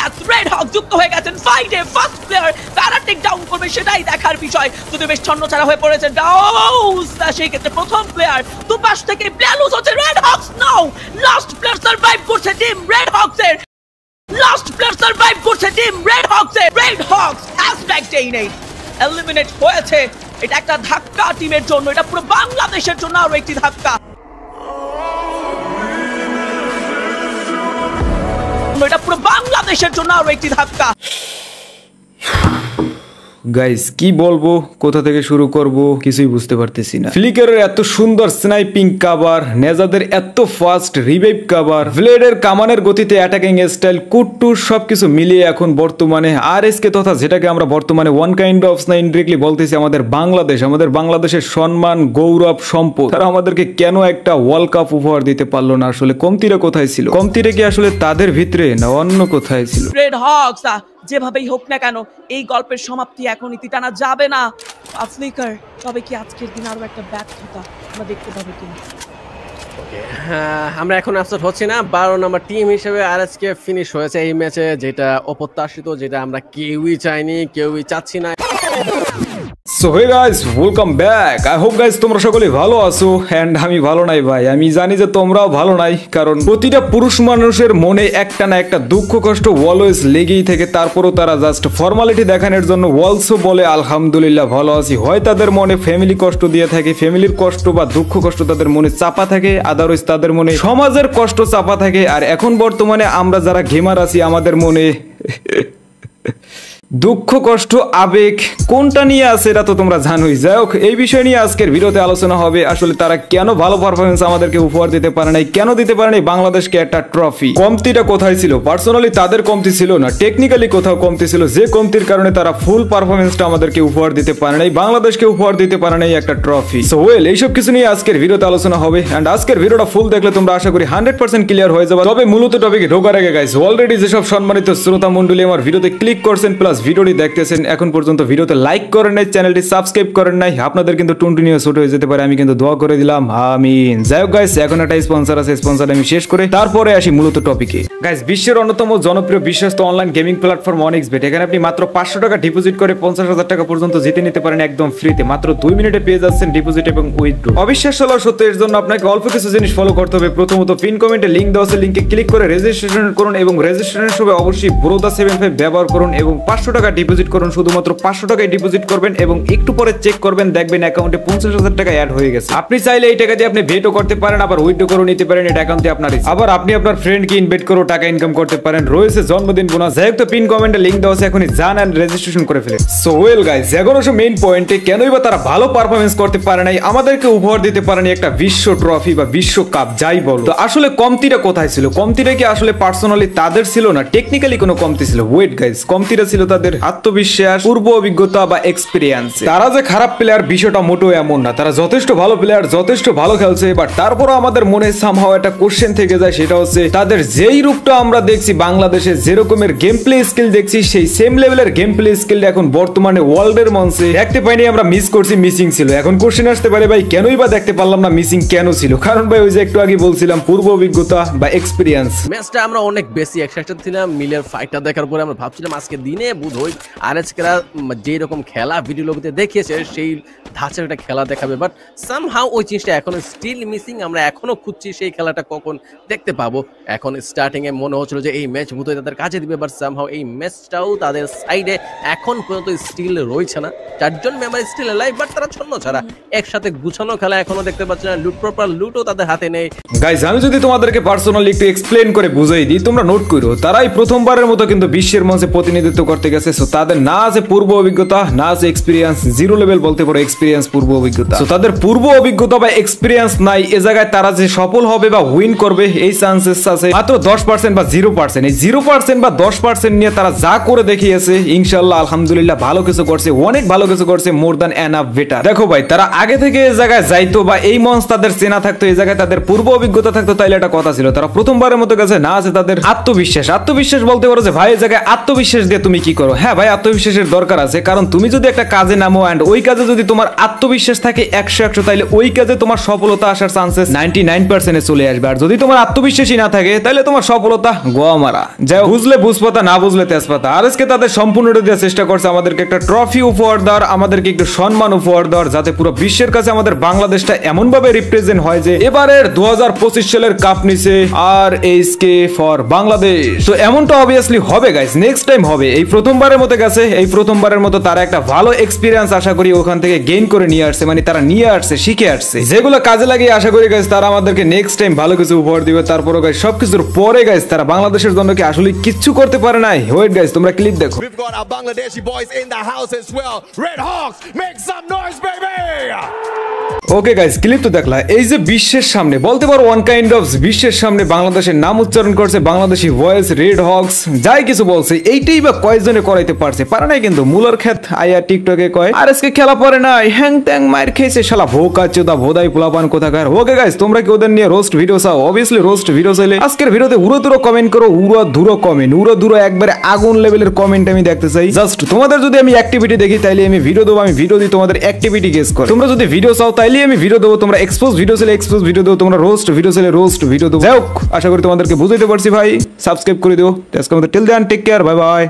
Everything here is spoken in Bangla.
ম্যাচ রেড হক যুক্ত হয়ে গেছেন ফাইটে ফার্স্ট প্লেয়ার কারা টেক ডাউন করবে সেটাই দেখার বিষয় যদি বেশ ছন্নছাড়া হয়ে পড়েছে ডাউস সেই ক্ষেত্রে প্রথম প্লেয়ার দুপাশ থেকে প্লেয়ার হচ্ছে রেড হকস নাও লাস্ট প্লেয়ার সার্ভাইভ করছে টিম রেড হকস এর লাস্ট প্লেয়ার সার্ভাইভ করছে টিম রেড হকস এর রেড হকস হ্যাশট্যাগ টেইনেট এলিমিনেট হয়েছে এটা একটা ধাক্কা টিমের জন্য এটা পুরো বাংলাদেশের জন্য আরো একটি ধাক্কা এটা পুরো বাংলাদেশের জন্য আরো একটি ধাক্কা গাইস কি বলবো কোথা থেকে শুরু করব কিছুই বুঝতে পারতেছি না ফ্লিকারের এত সুন্দর স্নাইপিং কভার নেজাদের এত ফাস্ট রিভাইভ কভার ব্লেডের কামানের গতিতে অ্যাটাকিং স্টাইল কুট্টু সবকিছু মিলিয়ে এখন বর্তমানে আরএসকে তথা যেটাকে আমরা বর্তমানে ওয়ান কাইন্ড অফ ইনডিরেক্টলি বলতেছি আমাদের বাংলাদেশের সম্মান গৌরব সম্পদ তারা আমাদেরকে কেন একটা ওয়ার্ল্ড কাপ উপহার দিতে পারলো না আসলে কমতিরা কোথায় ছিল কমতিরা কি আসলে তাদের ভিতরে না অন্য কোথায় ছিল রেড হকস যেভাবেই হোক না কেন এই গল্পের সমাপ্তি এখন ইতি টানা যাবে না ফ্লিকার তবে কি আজকের দিন আরো একটা ব্যর্থতা আমরা দেখতে পাবো কিনা আমরা এখন আপসেট হচ্ছি না 12 নম্বর টিম হিসেবে আরএসকে ফিনিশ হয়েছে এই ম্যাচে যেটা অপ্রত্যাশিত যেটা আমরা কেউই চাইনি কেউই চাচ্ছি না so hey guys welcome back I hope guys তোমরা সকলেই ভালো আছো এন্ড আমি ভালো নাই ভাই আমি জানি যে তোমরাও ভালো নাই কারণ প্রতিটা পুরুষ মানুষের মনে একটা না একটা দুঃখ কষ্ট অলওয়েজ লেগেই থাকে তারপরও তারা জাস্ট ফর্মালিটি দেখানোর জন্য অলসো বলে আলহামদুলিল্লাহ ভালো আছি হয় তাদের মনে ফ্যামিলি কষ্ট দিয়ে থাকে ফ্যামিলির কষ্ট বা দুঃখ কষ্ট তাদের মনে চাপা থাকে আদারওয়াইজ তাদের মনে সমাজের কষ্ট চাপা থাকে আর এখন বর্তমানে আমরা যারা গেমার আছি আমাদের মনে দুঃখ কষ্ট আবেগ কোনটা নিয়ে আছে এটা তো তোমরা জানোই যাই হোক এই বিষয় নিয়ে আজকের ভিডিওতে আলোচনা হবে আসলে তারা কেন ভালো পারফরমেন্স আমাদেরকে উপহার দিতে পারে নাই কেন দিতে পারে নাই বাংলাদেশকে একটা ট্রফি কমতিটা কোথায় ছিল পার্সোনালি তাদের কমতি ছিল না টেকনিক্যালি কোথাও কমতি ছিল যে কমতির কারণে তারা ফুল পারফরমেন্সটা আমাদেরকে উপহার দিতে পারে নাই বাংলাদেশকে উপহার দিতে পারে নাই একটা ট্রফি সো ওয়েল এইসব কিছু নিয়ে আজকের ভিডিওতে আলোচনা হবে এন্ড আজকের ভিডিওটা ফুল দেখলে তোমরা আশা করি 100% ক্লিয়ার হয়ে যাবে তবে মূলত টপিকে ঢোকার আগে গাইস অলরেডি যেসব সম্মানিত শ্রোতা মণ্ডলী আমার ভিডিওতে ক্লিক করছেন প্লাস ভিডিওটি দেখতেছেন এখন পর্যন্ত ভিডিওতে লাইক করেন নাই চ্যানেলটি সাবস্ক্রাইব করেন নাই আপনাদের কিন্তু টুনটুনিও ছোট হয়ে যেতে পারে আমি কিন্তু দোয়া করে দিলাম আমিন যাই হোক গাইস এখন একটা স্পন্সর আছে স্পন্সর আমি শেষ করে তারপরে আসি মূলত টপিকে গাইস বিশ্বের অন্যতম জনপ্রিয় বিশ্বস্ত অনলাইন গেমিং প্ল্যাটফর্ম OneXBet এখানে আপনি মাত্র 500 টাকা ডিপোজিট করে 50,000 টাকা পর্যন্ত জিতে নিতে পারেন একদম ফ্রিতে মাত্র 2 মিনিটে পেয়ে যাচ্ছেন ডিপোজিট এবং উইথড্র অবিশ্বাস্য হলো সত্য এর জন্য আপনাকে অল্প কিছু জিনিস ফলো করতে হবে প্রথমত পিন কমেন্টে লিংক দেওয়া আছে লিংকে ক্লিক করে রেজিস্ট্রেশন করুন এবং রেজিস্ট্রেশনের সময় অবশ্যই ব্রোদা75 ব্যবহার করুন এবং 500 টাকা ডিপোজিট করুন শুধুমাত্র 500 টাকায় ডিপোজিট করবেন এবং একটু পরে চেক করবেন দেখবেন অ্যাকাউন্টে 50,000 টাকা অ্যাড হয়ে গেছে আপনি চাইলে এই টাকা দিয়ে আপনি বেটও করতে পারেন আবার উইথড্র করে নিতে পারেন এটা অ্যাকাউন্টে আপনার আবার আপনি আপনার ফ্রেন্ডকে ইনভাইট করে টাকা ইনকাম করতে পারেন রয়েছে জন্মদিন বোনাস যাই হোক তো পিন কমেন্টে লিংক দেওয়া আছে এখনই যান এন্ড রেজিস্ট্রেশন করে ফেলেন সো ওয়েল গাইস এখন আসলে মেইন পয়েন্টে কেনই বা তারা ভালো পারফরম্যান্স করতে পারে নাই আমাদেরকে উপহার দিতে পারেনি একটা বিশ্ব ট্রফি বা বিশ্ব কাপ যাই বলো তো আসলে কমতিটা কোথায় ছিল কমতিটা কি আসলে পার্সোনালি তাদের ছিল না টেকনিক্যালি কোনো কমতি ছিল ওয়েট গাইস কমতিটা ছিল তাদের আত্মবিশ্বাস পূর্ব অভিজ্ঞতা বা এক্সপেরিয়েন্স তারা যে খারাপ প্লেয়ার বিষয়টা মোটেও এমন না তারা যথেষ্ট ভালো প্লেয়ার যথেষ্ট ভালো খেলছে বাট তারপরও আমাদের মনে সামহাও একটা কোশ্চেন থেকে যায় সেটা হচ্ছে তাদের যেই রূপটা আমরা দেখছি বাংলাদেশে যে রকমের গেম প্লে স্কিল দেখছি সেই সেম লেভেলের গেম প্লে স্কিল এখন বর্তমানে ওয়ার্ল্ডের মঞ্চে দেখতে পাইনি আমরা মিস করছি মিসিং ছিল এখন কোশ্চেন আসতে পারে ভাই কেনই বা দেখতে পারলাম না মিসিং কেন ছিল কারণ ভাই ওই যে একটু আগে বলছিলাম পূর্ব অভিজ্ঞতা বা এক্সপেরিয়েন্স ম্যাচটা আমরা অনেক বেশি এক্সাইটেড ছিলাম মিলের ফাইটটা দেখার পরে আমরা ভাবছিলাম আজকে দিনে বুধই আরএসকেরা যে রকম খেলা ভিডিওগুলোতে দেখিয়েছে সেই ধাঁচের একটা খেলা দেখাবে বাট সামহাউ ওই জিনিসটা এখনো স্টিল মিসিং আমরা এখনো খুঁজছি সেই খেলাটা কখন দেখতে পাবো এখন স্টার্টিং এ মনে হচ্ছিল যে এই ম্যাচ বুধই তাদের কাজে দিবে বাট সামহাউ এই ম্যাচটাও তাদের সাইডে এখন পর্যন্ত স্টিল রয়েছে না চারজন মেম্বার স্টিল লাইভ বাট তারা ছন্ন ছাড়া একসাথে গুছানো খেলা এখনো দেখতে পাচ্ছি না লুট প্রপার লুটও তাদের হাতে নেই গাইস আমি যদি তোমাদেরকে পার্সোনালি একটু এক্সপ্লেইন করে বুঝাই দিই তোমরা নোট করো তারাই প্রথমবারের মতো কিন্তু বিশ্বের মঞ্চে প্রতিনিধিত্ব করতে গেছে সো তাদের না আছে পূর্ব অভিজ্ঞতা না আছে এক্সপেরিয়েন্স জিরো লেভেল বলতে পারো এক্সপেরিয়েন্স পূর্ব অভিজ্ঞতা সো তাদের পূর্ব অভিজ্ঞতা বা এক্সপেরিয়েন্স নাই এই জায়গায় তারা যে সফল হবে বা উইন করবে এই চান্সেস আছে মাত্র 10% বা 0% এই 0% বা 10% নিয়ে তারা যা করে দেখিয়েছে ইনশাআল্লাহ আলহামদুলিল্লাহ ভালো কিছু করছে অনেক ভালো কিছু করছে মোর দ্যান এনাফ বেটার দেখো ভাই তারা আগে থেকে এই জায়গায় যাইতো বা এই মঞ্চ তাদের চেনা থাকতো এই জায়গায় তাদের পূর্ব অভিজ্ঞতা থাকতো তাইলে একটা কথা ছিল তারা প্রথমবারের মতো গেছে না আছে তাদের আত্মবিশ্বাস বলতে পারো যে ভাই এই জায়গায় আত্মবিশ্বাস দিয়ে তুমি কি করবে করো। হ্যাঁ ভাই, আত্মবিশ্বাসের দরকার আছে, কারণ তুমি যদি একটা কাজে নামো অ্যান্ড ওই কাজে যদি তোমার আত্মবিশ্বাস থাকে 100 তাহলে ওই কাজে তোমার সফলতা আসার চান্সেস 99% চলে আসবে। আর যদি তোমার আত্মবিশ্বাসই না থাকে তাহলে তোমার সফলতা গোয়া মারা। যাই হোক, বুঝলে বুঝপাতা, না বুঝলে তেজপাতা। আর আজকে তাদের সম্পূর্ণটা দেওয়ার চেষ্টা করছে আমাদেরকে একটা ট্রফি উপহার দেওয়ার, আমাদেরকে একটু সম্মান উপহার দেওয়ার, যাতে পুরো বিশ্বের কাছে আমাদের বাংলাদেশটা এমন ভাবে রিপ্রেজেন্ট হয় যে এবারের 2025 সালের কাপ নিছে আর এইচকে ফর বাংলাদেশ। তো এমনটা অবভিয়াসলি হবে গাইস, নেক্সট টাইম হবে। এই প্রথমবারের মতো গেছে, এই প্রথমবারের মতো তারা একটা ভালো এক্সপিরিয়েন্স আশা করি ওখান থেকে গেইন করে নিয়ে আসছে, মানে তারা নিয়ে আসছে, শিখে আসছে, যেগুলো কাজে লাগিয়ে আশা করি গাইস তারা আমাদেরকে নেক্সট টাইম ভালো কিছু উপহার দিবে। তারপরে গাইস সবকিছুর পরে গাইস তারা বাংলাদেশের জন্য কি আসলে কিচ্ছু করতে পারে নাই। ওয়েট গাইস, তোমরা ক্লিপ দেখো। We've got our Bangladeshi boys in the house as well. Red Hawks, make some noise, baby! Okay guys, clip তো দেখলা। এই যে বিশ্বের সামনে বলতে পারো ওয়ান কাইন্ড অফ বিশ্বের সামনে বাংলাদেশের নাম উচ্চারণ করছে বাংলাদেশি ভয়েস, রেড হক্স যাই কিছু বলছে, এইটাই বা কয়জনে করাইতে পারছে? পারে নাই কিন্তু। মুলার ক্ষেত আইয়া টিকটকে কয় আর আজকে খেলা পরে নাই, হ্যাং ট্যাং মার খেয়েছে শালা ভোকা চোদা ভোদাই পোলাপান কোথাকার। ওকে গাইস, তোমরা কি ওদের নিয়ে রোস্ট ভিডিও চাও? অবভিয়াসলি রোস্ট ভিডিও চাইলে আজকের ভিডিওতে উড়ো দুরো কমেন্ট করো, উড়ো দুরো কমেন্ট, উড়ো দুরো একবারে আগুন লেভেলের কমেন্ট আমি দেখতে চাই। জাস্ট তোমাদের যদি আমি অ্যাক্টিভিটি দেখি তাইলে আমি ভিডিও দেবো, আমি ভিডিও দিই তোমাদের অ্যাক্টিভিটি গেস করো। তোমরা যদি ভিডিও চাও তাইলে আমি ভিডিও দেবো, তোমরা এক্সপোজ ভিডিও চাইলে এক্সপোজ ভিডিও দেবো, তোমরা রোস্ট ভিডিও চাইলে রোস্ট ভিডিও দেবো। যাই হোক, আশা করি তোমাদেরকে বুঝাইতে পারছি ভাই। সাবস্ক্রাইব করে দিও। আজকে আমাদের till then, take care, bye by.